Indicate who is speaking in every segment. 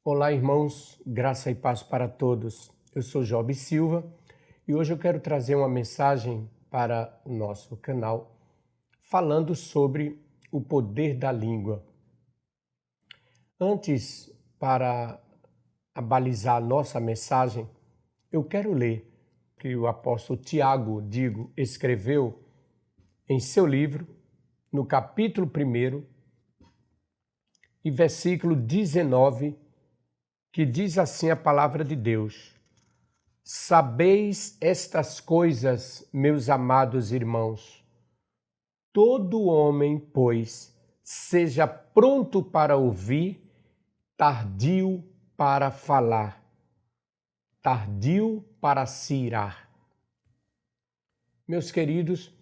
Speaker 1: Olá, irmãos, graça e paz para todos. Eu sou Job Silva e hoje eu quero trazer uma mensagem para o nosso canal falando sobre o poder da língua. Antes, para abalizar a nossa mensagem, eu quero ler que o apóstolo Tiago, escreveu em seu livro, no capítulo 1 e versículo 19, que diz assim a palavra de Deus: Sabeis estas coisas, meus amados irmãos. Todo homem, pois, seja pronto para ouvir, tardio para falar, tardio para se irar. Meus queridos,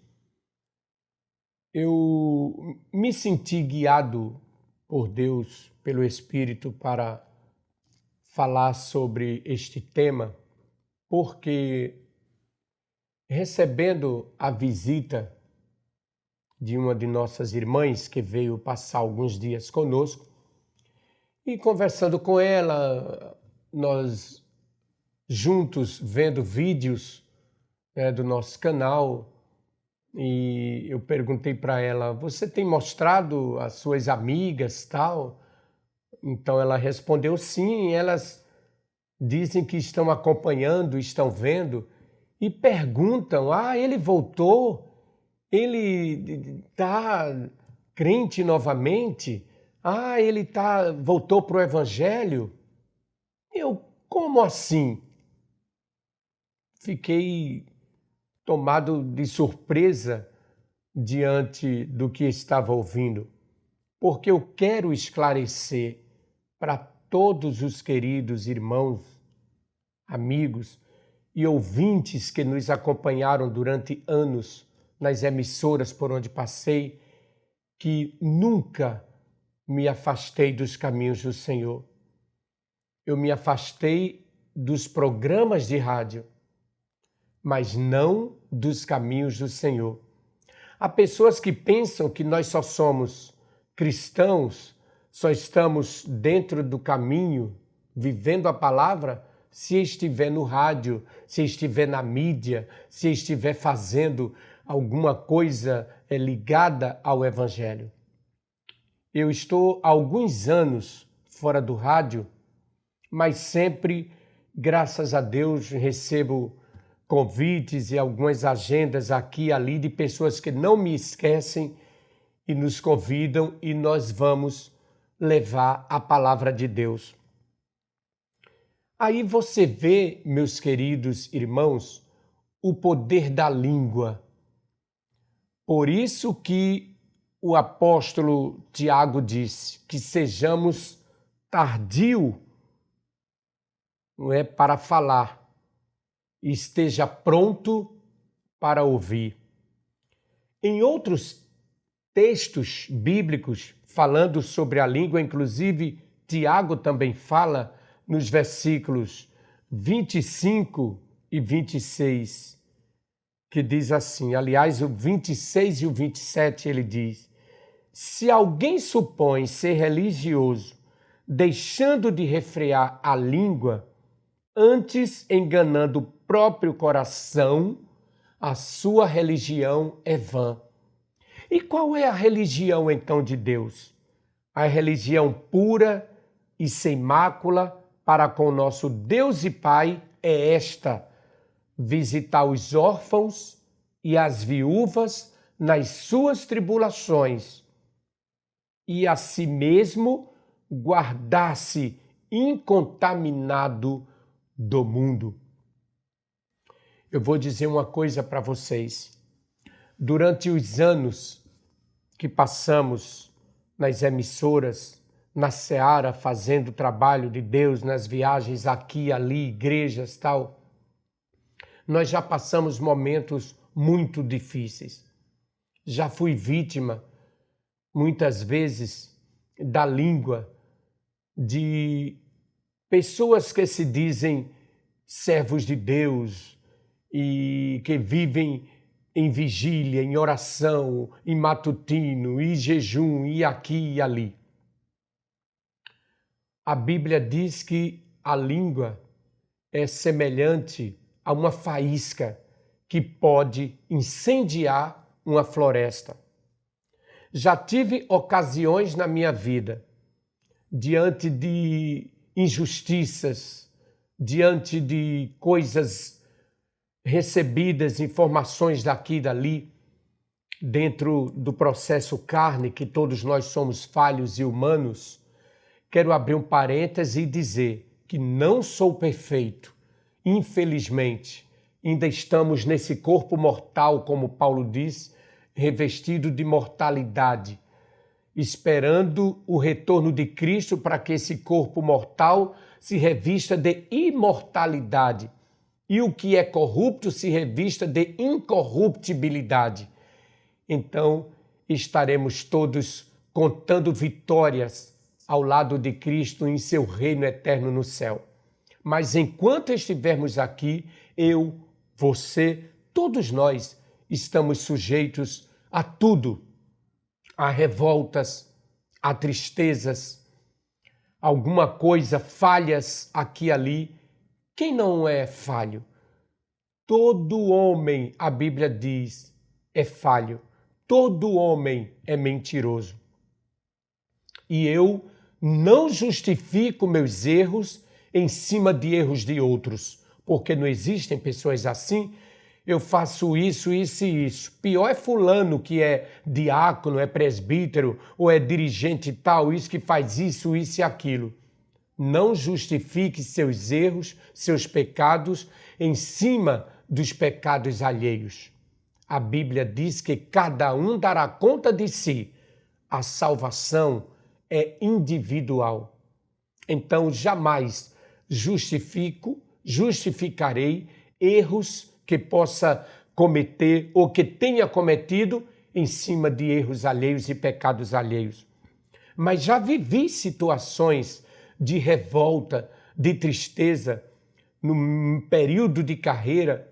Speaker 1: eu me senti guiado por Deus, pelo Espírito, para falar sobre este tema, porque recebendo a visita de uma de nossas irmãs que veio passar alguns dias conosco e conversando com ela, nós juntos vendo vídeos do nosso canal, e eu perguntei para ela: você tem mostrado às suas amigas tal? Então ela respondeu sim, elas dizem que estão acompanhando, estão vendo e perguntam: ele voltou? Ele está crente novamente? Ele voltou para o Evangelho? Como assim? Fiquei tomado de surpresa diante do que estava ouvindo, porque eu quero esclarecer para todos os queridos irmãos, amigos e ouvintes que nos acompanharam durante anos nas emissoras por onde passei, que nunca me afastei dos caminhos do Senhor. Eu me afastei dos programas de rádio, mas não dos caminhos do Senhor. Há pessoas que pensam que nós só somos cristãos, só estamos dentro do caminho, vivendo a palavra, se estiver no rádio, se estiver na mídia, se estiver fazendo alguma coisa ligada ao Evangelho. Eu estou há alguns anos fora do rádio, mas sempre, graças a Deus, recebo convites e algumas agendas aqui e ali de pessoas que não me esquecem e nos convidam, e nós vamos levar a palavra de Deus. Aí você vê, meus queridos irmãos, o poder da língua. Por isso que o apóstolo Tiago disse que sejamos tardio, para falar, e esteja pronto para ouvir. Em outros textos bíblicos falando sobre a língua, inclusive Tiago também fala nos versículos 25 e 26, que diz assim, aliás, o 26 e o 27 ele diz: se alguém supõe ser religioso, deixando de refrear a língua, antes enganando o próprio coração, a sua religião é vã. E qual é a religião então de Deus? A religião pura e sem mácula para com o nosso Deus e Pai é esta: visitar os órfãos e as viúvas nas suas tribulações, e a si mesmo guardar-se incontaminado do mundo. Eu vou dizer uma coisa para vocês. Durante os anos que passamos nas emissoras, na seara, fazendo o trabalho de Deus, nas viagens aqui e ali, igrejas, tal, nós já passamos momentos muito difíceis. Já fui vítima, muitas vezes, da língua de pessoas que se dizem servos de Deus e que vivem em vigília, em oração, em matutino, em jejum, e aqui e ali. A Bíblia diz que a língua é semelhante a uma faísca que pode incendiar uma floresta. Já tive ocasiões na minha vida, diante de injustiças, diante de coisas recebidas, informações daqui e dali, dentro do processo carne, que todos nós somos falhos e humanos. Quero abrir um parêntese e dizer que não sou perfeito. Infelizmente, ainda estamos nesse corpo mortal, como Paulo diz, revestido de mortalidade, esperando o retorno de Cristo para que esse corpo mortal se revista de imortalidade e o que é corrupto se revista de incorruptibilidade. Então, estaremos todos contando vitórias ao lado de Cristo em seu reino eterno no céu. Mas enquanto estivermos aqui, eu, você, todos nós estamos sujeitos a tudo, a revoltas, a tristezas, alguma coisa, falhas aqui e ali. Quem não é falho? Todo homem, a Bíblia diz, é falho. Todo homem é mentiroso. E eu não justifico meus erros em cima de erros de outros, porque não existem pessoas assim. Eu faço isso, isso e isso. Pior é fulano que é diácono, é presbítero ou é dirigente tal, isso que faz isso, isso e aquilo. Não justifique seus erros, seus pecados em cima dos pecados alheios. A Bíblia diz que cada um dará conta de si. A salvação é individual. Então, jamais justificarei erros que possa cometer ou que tenha cometido em cima de erros alheios e pecados alheios. Mas já vivi situações de revolta, de tristeza, num período de carreira,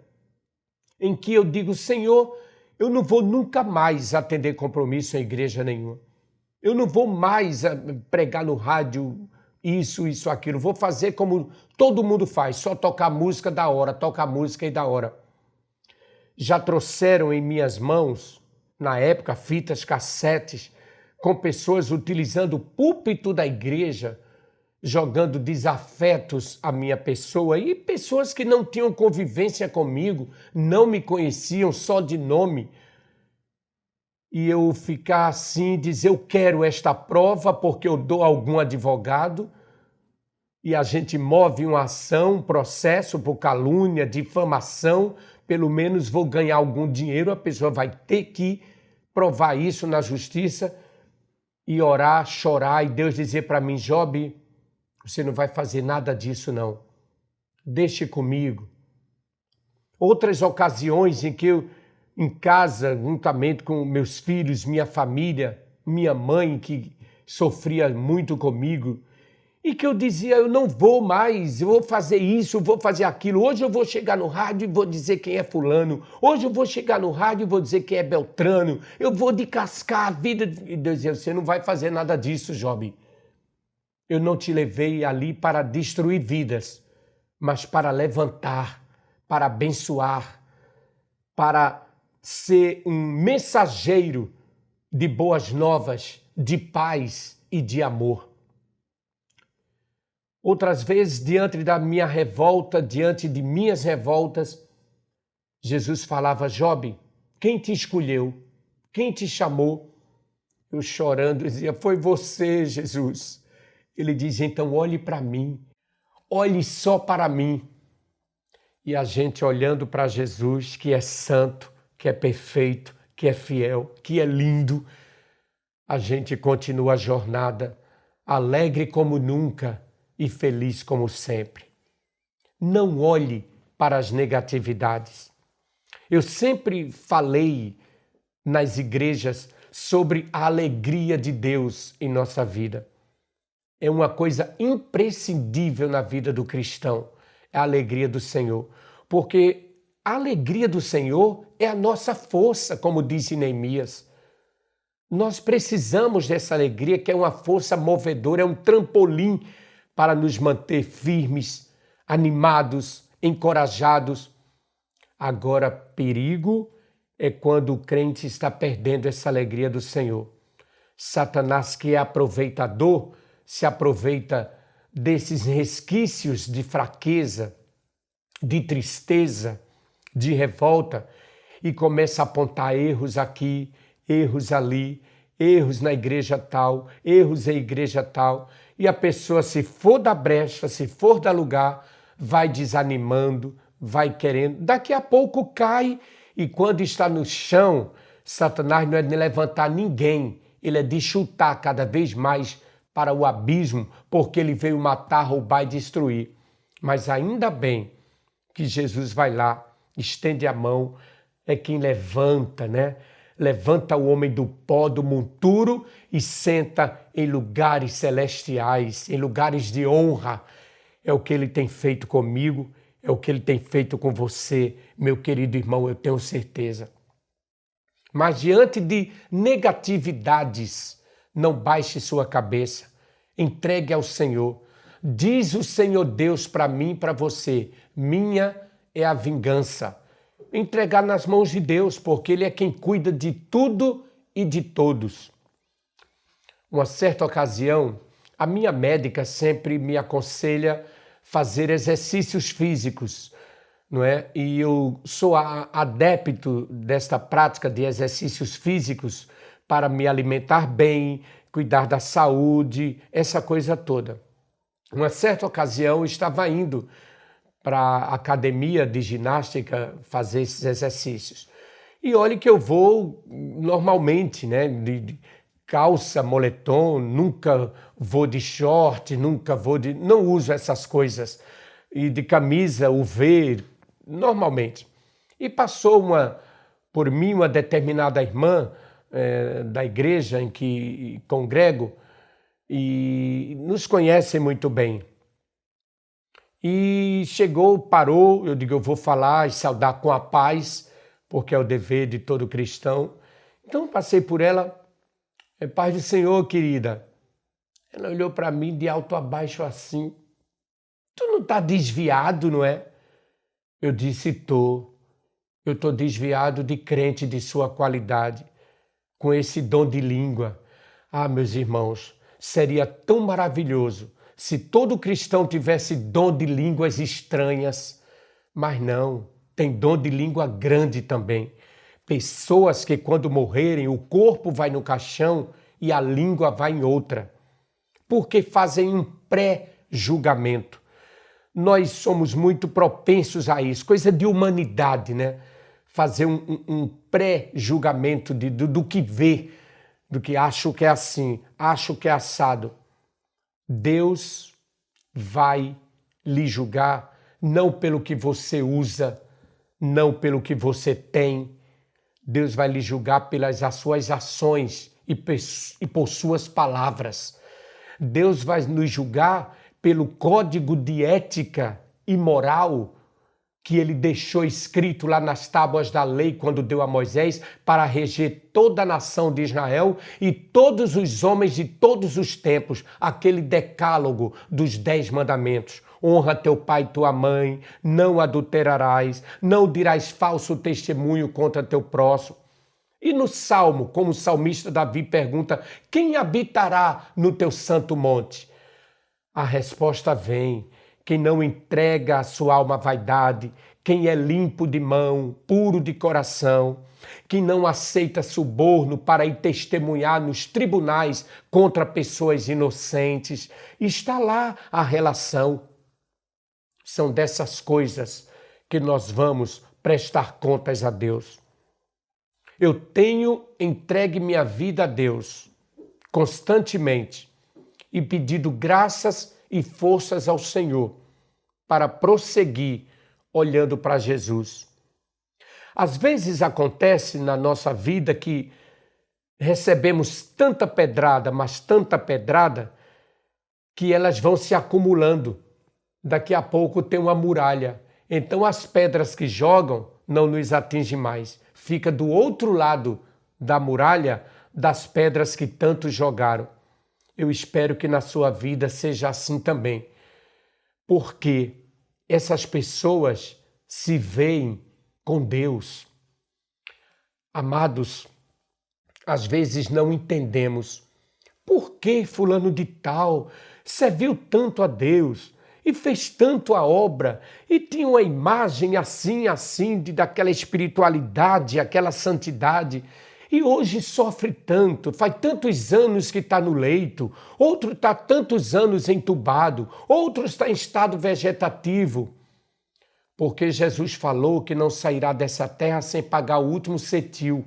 Speaker 1: em que eu digo, Senhor, eu não vou nunca mais atender compromisso em igreja nenhuma. Eu não vou mais pregar no rádio isso, aquilo. Vou fazer como todo mundo faz, só tocar música da hora, tocar música e da hora. Já trouxeram em minhas mãos, na época, fitas cassetes, com pessoas utilizando o púlpito da igreja, jogando desafetos à minha pessoa, e pessoas que não tinham convivência comigo, não me conheciam só de nome. E eu ficar assim, dizer, eu quero esta prova porque eu dou a algum advogado, e a gente move uma ação, um processo por calúnia, difamação, pelo menos vou ganhar algum dinheiro, a pessoa vai ter que provar isso na justiça e orar, chorar, e Deus dizer para mim, Job, você não vai fazer nada disso não, deixe comigo. Outras ocasiões em que eu, em casa, juntamente com meus filhos, minha família, minha mãe que sofria muito comigo, e que eu dizia, eu não vou mais, eu vou fazer isso, eu vou fazer aquilo. Hoje eu vou chegar no rádio e vou dizer quem é fulano. Hoje eu vou chegar no rádio e vou dizer quem é Beltrano. Eu vou descascar a vida. E Deus dizia, você não vai fazer nada disso, Job. Eu não te levei ali para destruir vidas, mas para levantar, para abençoar, para ser um mensageiro de boas novas, de paz e de amor. Outras vezes, diante da minha revolta, diante de minhas revoltas, Jesus falava, Job, quem te escolheu? Quem te chamou? Eu chorando dizia, foi você, Jesus. Ele diz, então olhe para mim, olhe só para mim. E a gente olhando para Jesus, que é santo, que é perfeito, que é fiel, que é lindo, a gente continua a jornada alegre como nunca e feliz como sempre. Não olhe para as negatividades. Eu sempre falei nas igrejas sobre a alegria de Deus em nossa vida. É uma coisa imprescindível na vida do cristão, é a alegria do Senhor. Porque a alegria do Senhor é a nossa força, como disse Neemias. Nós precisamos dessa alegria, que é uma força movedora, é um trampolim para nos manter firmes, animados, encorajados. Agora, perigo é quando o crente está perdendo essa alegria do Senhor. Satanás, que é aproveitador, se aproveita desses resquícios de fraqueza, de tristeza, de revolta e começa a apontar erros aqui, erros ali, erros na igreja tal, erros em igreja tal. E a pessoa, se for da brecha, se for da lugar, vai desanimando, vai querendo. Daqui a pouco cai e quando está no chão, Satanás não é de levantar ninguém, ele é de chutar cada vez mais para o abismo, porque ele veio matar, roubar e destruir. Mas ainda bem que Jesus vai lá, estende a mão, é quem levanta, né? Levanta o homem do pó, do monturo e senta em lugares celestiais, em lugares de honra. É o que ele tem feito comigo, é o que ele tem feito com você, meu querido irmão, eu tenho certeza. Mas diante de negatividades, não baixe sua cabeça, entregue ao Senhor. Diz o Senhor Deus para mim e para você, minha é a vingança. Entregar nas mãos de Deus, porque Ele é quem cuida de tudo e de todos. Uma certa ocasião, a minha médica sempre me aconselha fazer exercícios físicos, não é? E eu sou adepto desta prática de exercícios físicos para me alimentar bem, cuidar da saúde, essa coisa toda. Uma certa ocasião, eu estava indo para a academia de ginástica fazer esses exercícios. E olhe que eu vou normalmente, né, de calça, moletom, nunca vou de short, não uso essas coisas. E de camisa, UV, normalmente. E passou por mim uma determinada irmã da igreja em que congrego e nos conhece muito bem. E chegou, parou, eu digo, eu vou falar e saudar com a paz, porque é o dever de todo cristão. Então passei por ela, paz do Senhor, querida. Ela olhou para mim de alto a baixo assim. Tu não está desviado, não é? Eu disse, eu estou desviado de crente de sua qualidade, com esse dom de língua. Ah, meus irmãos, seria tão maravilhoso se todo cristão tivesse dom de línguas estranhas, mas não, tem dom de língua grande também. Pessoas que quando morrerem, o corpo vai no caixão e a língua vai em outra, porque fazem um pré-julgamento. Nós somos muito propensos a isso, coisa de humanidade, né? Fazer um pré-julgamento do que vê, do que acho que é assim, acho que é assado. Deus vai lhe julgar não pelo que você usa, não pelo que você tem. Deus vai lhe julgar pelas suas ações e por suas palavras. Deus vai nos julgar pelo código de ética e moral que ele deixou escrito lá nas tábuas da lei quando deu a Moisés para reger toda a nação de Israel e todos os homens de todos os tempos, aquele decálogo dos 10 mandamentos. Honra teu pai e tua mãe, não adulterarás, não dirás falso testemunho contra teu próximo. E no Salmo, como o salmista Davi pergunta, quem habitará no teu santo monte? A resposta vem, quem não entrega a sua alma à vaidade, quem é limpo de mão, puro de coração, quem não aceita suborno para ir testemunhar nos tribunais contra pessoas inocentes. Está lá a relação. São dessas coisas que nós vamos prestar contas a Deus. Eu tenho entregue minha vida a Deus constantemente e pedido graças e forças ao Senhor para prosseguir olhando para Jesus. Às vezes acontece na nossa vida que recebemos tanta pedrada, mas tanta pedrada, que elas vão se acumulando. Daqui a pouco tem uma muralha. Então as pedras que jogam não nos atingem mais. Fica do outro lado da muralha das pedras que tanto jogaram. Eu espero que na sua vida seja assim também, porque essas pessoas se veem com Deus. Amados, às vezes não entendemos por que fulano de tal serviu tanto a Deus e fez tanto a obra e tinha uma imagem assim, daquela espiritualidade, aquela santidade, e hoje sofre tanto, faz tantos anos que está no leito, outro está tantos anos entubado, outro está em estado vegetativo. Porque Jesus falou que não sairá dessa terra sem pagar o último cetil.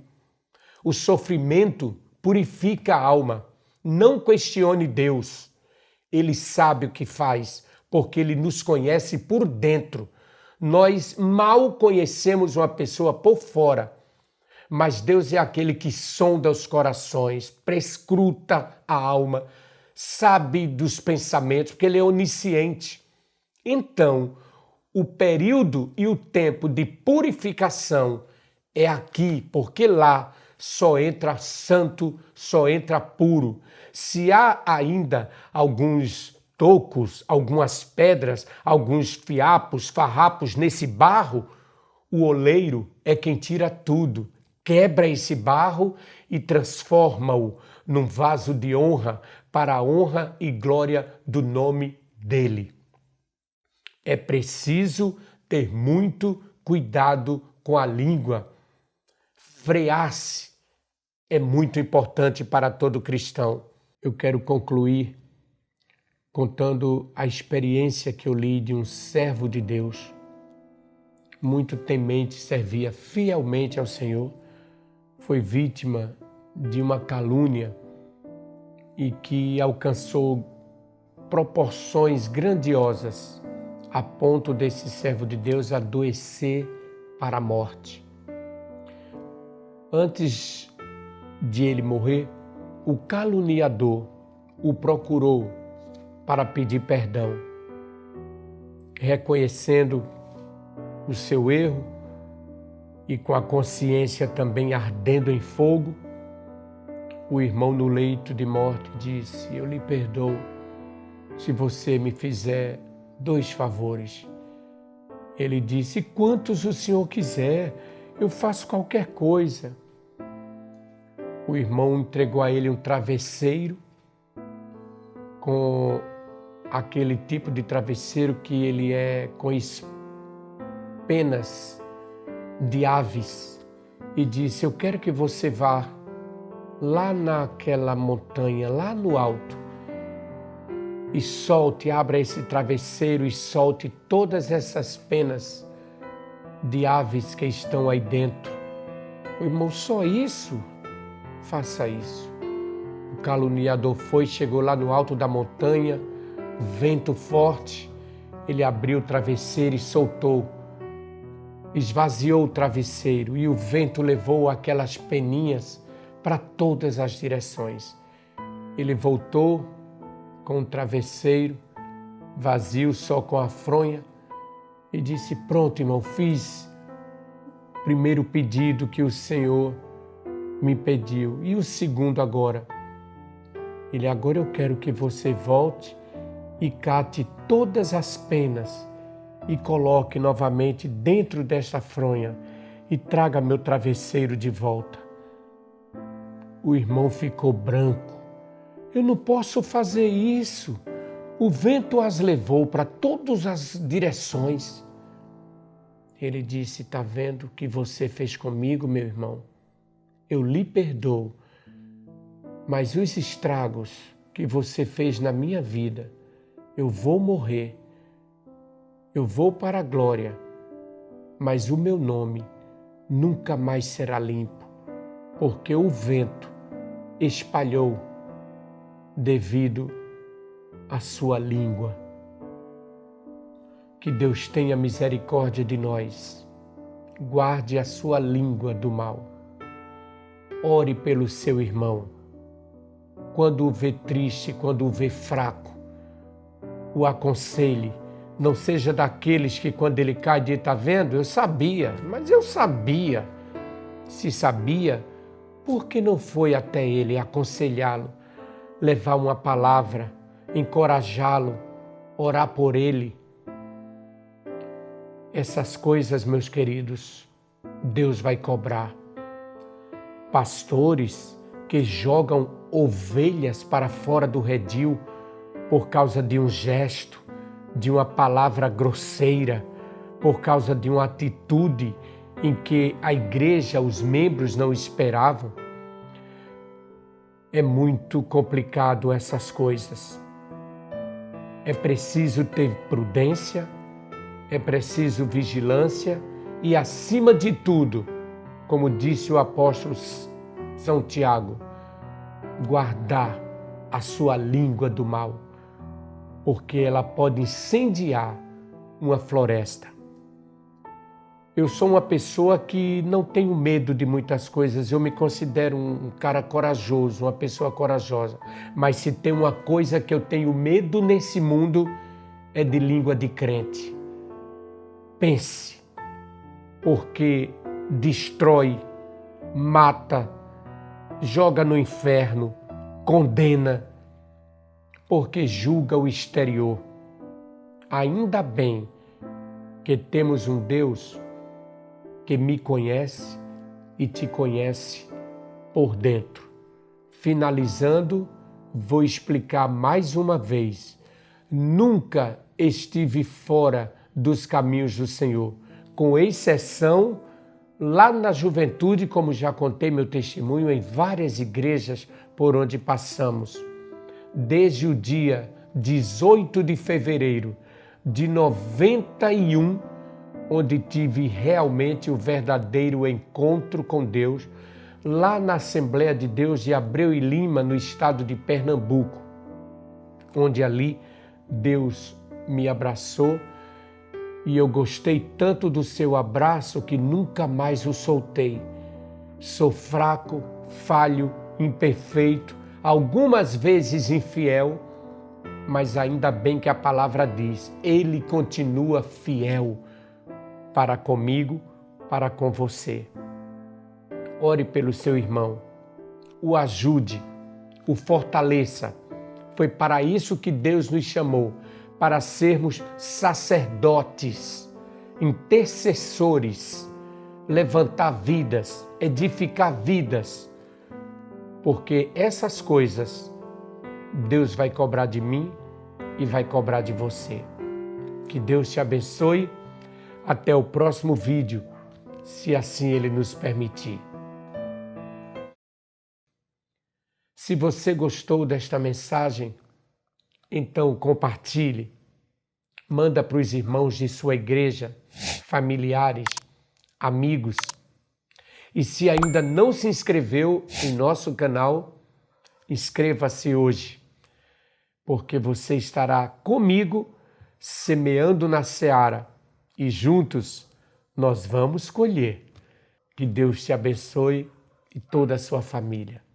Speaker 1: O sofrimento purifica a alma. Não questione Deus. Ele sabe o que faz, porque Ele nos conhece por dentro. Nós mal conhecemos uma pessoa por fora, mas Deus é aquele que sonda os corações, prescruta a alma, sabe dos pensamentos, porque Ele é onisciente. Então, o período e o tempo de purificação é aqui, porque lá só entra santo, só entra puro. Se há ainda alguns tocos, algumas pedras, alguns fiapos, farrapos nesse barro, o oleiro é quem tira tudo, quebra esse barro e transforma-o num vaso de honra para a honra e glória do nome dele. É preciso ter muito cuidado com a língua. Frear-se é muito importante para todo cristão. Eu quero concluir contando a experiência que eu li de um servo de Deus, muito temente, servia fielmente ao Senhor, foi vítima de uma calúnia e que alcançou proporções grandiosas, a ponto desse servo de Deus adoecer para a morte. Antes de ele morrer, o caluniador o procurou para pedir perdão, reconhecendo o seu erro e com a consciência também ardendo em fogo. O irmão no leito de morte disse: eu lhe perdoo se você me fizer 2 favores. Ele disse: quantos o senhor quiser, eu faço qualquer coisa. O irmão entregou a ele um travesseiro com aquele tipo de travesseiro que ele é com penas de aves e disse: eu quero que você vá lá naquela montanha, lá no alto, e solte, abra esse travesseiro e solte todas essas penas de aves que estão aí dentro. O irmão: só isso? Faça isso. O caluniador foi, chegou lá no alto da montanha, vento forte, ele abriu o travesseiro e soltou, esvaziou o travesseiro e o vento levou aquelas peninhas para todas as direções. Ele voltou com o travesseiro vazio, só com a fronha, e disse: pronto, irmão, fiz o primeiro pedido que o Senhor me pediu. E o segundo agora? Ele: agora eu quero que você volte e cate todas as penas e coloque novamente dentro desta fronha e traga meu travesseiro de volta. O irmão ficou branco. Eu não posso fazer isso. O vento as levou para todas as direções. Ele disse: tá vendo o que você fez comigo, meu irmão? Eu lhe perdoo, mas os estragos que você fez na minha vida, eu vou morrer, eu vou para a glória, mas o meu nome nunca mais será limpo, porque o vento espalhou devido à sua língua. Que Deus tenha misericórdia de nós, guarde a sua língua do mal. Ore pelo seu irmão. Quando o vê triste, quando o vê fraco, o aconselhe. Não seja daqueles que quando ele cai diz: tá vendo? Eu sabia, mas eu sabia. Se sabia, por que não foi até ele aconselhá-lo? levar uma palavra, encorajá-lo, orar por ele. Essas coisas, meus queridos, Deus vai cobrar. Pastores que jogam ovelhas para fora do redil por causa de um gesto, de uma palavra grosseira, por causa de uma atitude em que a igreja, os membros não esperavam. É muito complicado essas coisas. É preciso ter prudência, é preciso vigilância e, acima de tudo, como disse o apóstolo São Tiago, guardar a sua língua do mal, porque ela pode incendiar uma floresta. Eu sou uma pessoa que não tenho medo de muitas coisas, eu me considero um cara corajoso, uma pessoa corajosa. Mas se tem uma coisa que eu tenho medo nesse mundo, é de língua de crente. Pense, porque destrói, mata, joga no inferno, condena, porque julga o exterior. Ainda bem que temos um Deus que me conhece e te conhece por dentro. Finalizando, vou explicar mais uma vez. Nunca estive fora dos caminhos do Senhor, com exceção lá na juventude, como já contei meu testemunho em várias igrejas por onde passamos. Desde o dia 18 de fevereiro de 91, onde tive realmente o verdadeiro encontro com Deus, lá na Assembleia de Deus de Abreu e Lima, no estado de Pernambuco, onde ali Deus me abraçou e eu gostei tanto do seu abraço que nunca mais o soltei. Sou fraco, falho, imperfeito, algumas vezes infiel, mas ainda bem que a palavra diz, Ele continua fiel para comigo, para com você. Ore pelo seu irmão, o ajude, o fortaleça. Foi para isso que Deus nos chamou, para sermos sacerdotes, intercessores, levantar vidas, edificar vidas, porque essas coisas Deus vai cobrar de mim e vai cobrar de você. Que Deus te abençoe. Até o próximo vídeo, se assim Ele nos permitir. Se você gostou desta mensagem, então compartilhe, manda para os irmãos de sua igreja, familiares, amigos. E se ainda não se inscreveu em nosso canal, inscreva-se hoje, porque você estará comigo semeando na seara e juntos nós vamos colher. Que Deus te abençoe e toda a sua família.